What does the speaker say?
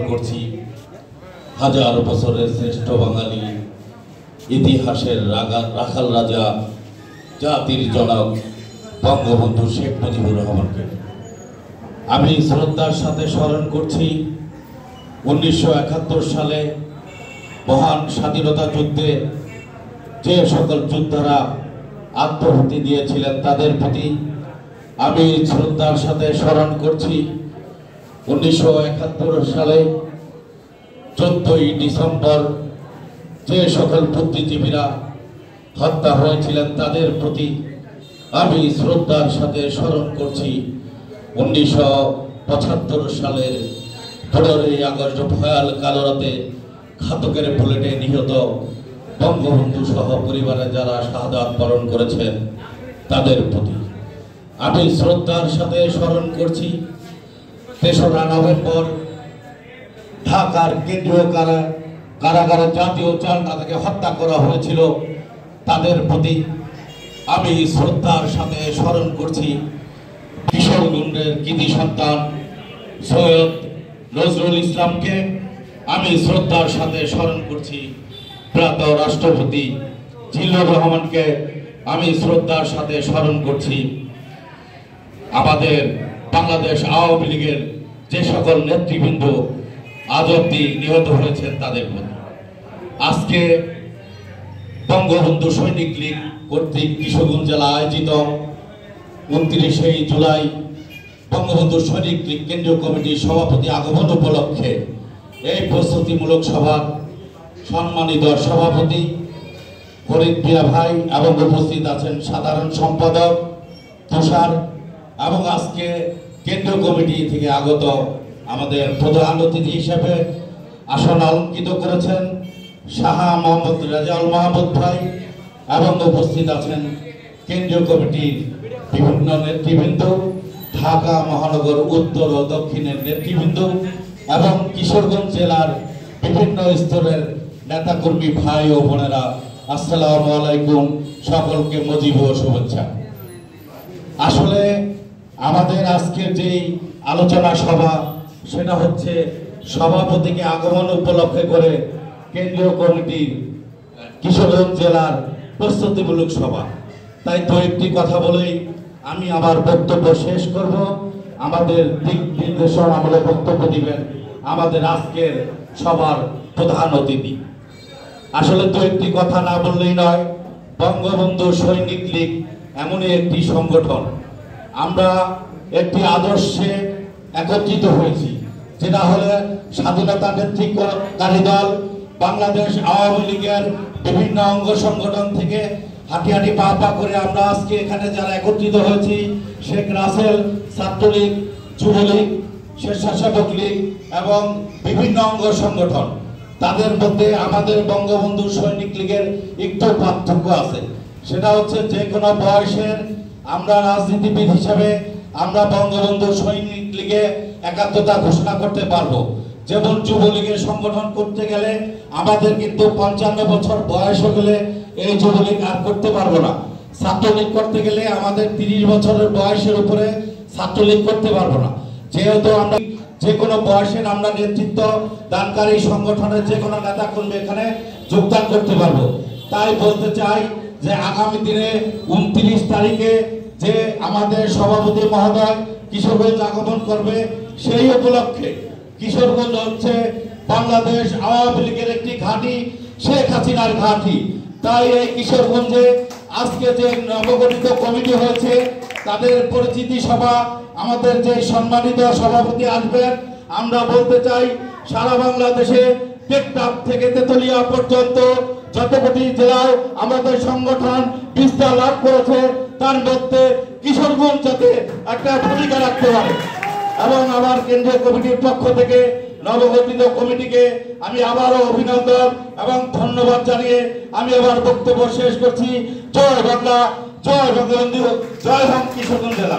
করছি হাজার বছরের শ্রেষ্ঠ বাঙালি ইতিহাসের রাখাল রাজা জাতির জনক বঙ্গবন্ধু শেখ মুজিবুর রহমানকে আমি শ্রদ্ধার সাথে স্মরণ করছি 1971 সালে মহান স্বাধীনতা যুদ্ধে যে সকল যোদ্ধারা আত্মহুতি দিয়েছিলেন তাদের প্রতি আমি শ্রদ্ধার সাথে স্মরণ করছি 1971 সালে 14ই ডিসেম্বর যে সকল বুদ্ধিজীবীরা হত্যা হয়েছিলেন তাদের প্রতি আমি শ্রদ্ধার সাথে স্মরণ করছি 1975 সালের 15ই আগস্ট ভয়াল কালো রাতে ঘাতকের বুলেটে নিহত বঙ্গবন্ধু সহ পরিবারে যারা শাহাদাত বরণ করেছেন তাদের প্রতি আমি শ্রদ্ধার সাথে স্মরণ করছি 3রা নভেম্বর ঢাকার কেন্দ্রীয় কারাগারে জাতীয় চালনা থেকে হত্যা করা হয়েছিল তাদের প্রতি আমি শ্রদ্ধার সাথে স্মরণ করছি কিশোরগঞ্জের কৃতি সন্তান সৈয়দ নজরুল ইসলামকে আমি শ্রদ্ধার সাথে স্মরণ করছি প্রয়াত রাষ্ট্রপতি জিল্লুর রহমানকে আমি শ্রদ্ধার সাথে স্মরণ করছি আমাদের বাংলাদেশ আওয়ামী লীগের যে সকল নেতৃবৃন্দ আজ অব্দি নিহত হয়েছেন তাদের প্রতি আজকে বঙ্গবন্ধু সৈনিক লীগ কর্তৃক কিশোরগঞ্জ জেলা আয়োজিত 29শে জুলাই বঙ্গবন্ধু সৈনিক লীগ কেন্দ্রীয় কমিটির সভাপতি আগমন উপলক্ষে এই প্রস্তুতিমূলক সভার সম্মানিত সভাপতি ফরিদ মিয়া ভাই এবং উপস্থিত আছেন সাধারণ সম্পাদক তুষার এবং আজকে কেন্দ্রীয় কমিটি থেকে আগত আমাদের প্রধান অতিথি হিসেবে আসন অলঙ্কৃত করেছেন শাহ মোহাম্মদ রাজাউল মাহমুদ ভাই এবং উপস্থিত আছেন কেন্দ্রীয় কমিটির বিভিন্ন নেতৃবৃন্দ ঢাকা মহানগর উত্তর ও দক্ষিণের নেতৃবৃন্দ এবং কিশোরগঞ্জ জেলার বিভিন্ন স্তরের নেতাকর্মী ভাই ও বোনেরা আসসালামু আলাইকুম সকলকে মজিব ও শুভেচ্ছা। আসলে আমাদের আজকের যেই আলোচনা সভা সেটা হচ্ছে সভাপতিকে আগমন উপলক্ষে করে কেন্দ্রীয় কমিটির কিশোরগঞ্জ জেলার প্রস্তুতিমূলক সভা তাই তো একটি কথা বলেই আমি আমার বক্তব্য শেষ করব আমাদের দিক নির্দেশন আমলে বক্তব্য দিবেন আমাদের আজকের সবার প্রধান অতিথি আসলে তো একটি কথা না বললেই নয় বঙ্গবন্ধু সৈনিক লীগ এমনই একটি সংগঠন আমরা একটি আদর্শে একত্রিত হয়েছি যেটা হলো স্বাধীনতা নেতৃত্বকারী দল বাংলাদেশ আওয়ামী লীগের বিভিন্ন অঙ্গ সংগঠন থেকে হাঁটি হাঁটি পা পা করে আমরা আজকে এখানে যারা একত্রিত হয়েছি শেখ রাসেল ছাত্রলীগ যুবলীগ স্বেচ্ছাসেবক লীগ এবং বিভিন্ন অঙ্গ সংগঠন তাদের মধ্যে আমাদের বঙ্গবন্ধু সৈনিক লীগের একটু পার্থক্য আছে সেটা হচ্ছে যে কোনো বয়সের আমরা রাজনীতিবিদ হিসেবে আমরা বঙ্গবন্ধু সৈনিক লীগে একাত্মতা ঘোষণা করতে পারবো যেমন যুবলীগের সংগঠন করতে গেলে আমাদের কিন্তু 55 বছর বয়স হয়ে গেলে এই যুবলীগ আর করতে পারবো না ছাত্রলীগ করতে গেলে আমাদের 30 বছরের বয়সের উপরে ছাত্রলীগ করতে পারবো না যেহেতু আমরা যে কোনো বয়সের আমরা নেতৃত্ব দানকারী সংগঠনের যে কোনো নেতা কর্মী এখানে যোগদান করতে পারবো তাই বলতে চাই যে আগামী দিনে 29 তারিখে যে আমাদের সভাপতি মহোদয় কিশোরগঞ্জ আগমন করবে সেই উপলক্ষে কিশোরগঞ্জ হচ্ছে বাংলাদেশ আওয়ামী লীগের একটি ঘাঁটি শেখ হাসিনার ঘাঁটি তাই এই কিশোরগঞ্জে আজকে যে নবগঠিত কমিটি হয়েছে তাদের পরিচিতি সভা আমাদের যে সম্মানিত সভাপতি আসবেন আমরা বলতে চাই সারা বাংলাদেশে টেকনাফ থেকে তেতুলিয়া পর্যন্ত যতগুলি জেলায় আমাদের সংগঠন বিস্তার লাভ করেছে তার মধ্যে কিশোরগঞ্জ যাতে একটা ভূমিকা রাখতে পারে এবং আমার কেন্দ্রীয় কমিটির পক্ষ থেকে নবগঠিত কমিটিকে আমি আবারও অভিনন্দন এবং ধন্যবাদ জানিয়ে আমি আমার বক্তব্য শেষ করছি। জয় বাংলা, জয় বঙ্গবন্ধু, জয় কিশোরগঞ্জ জেলা।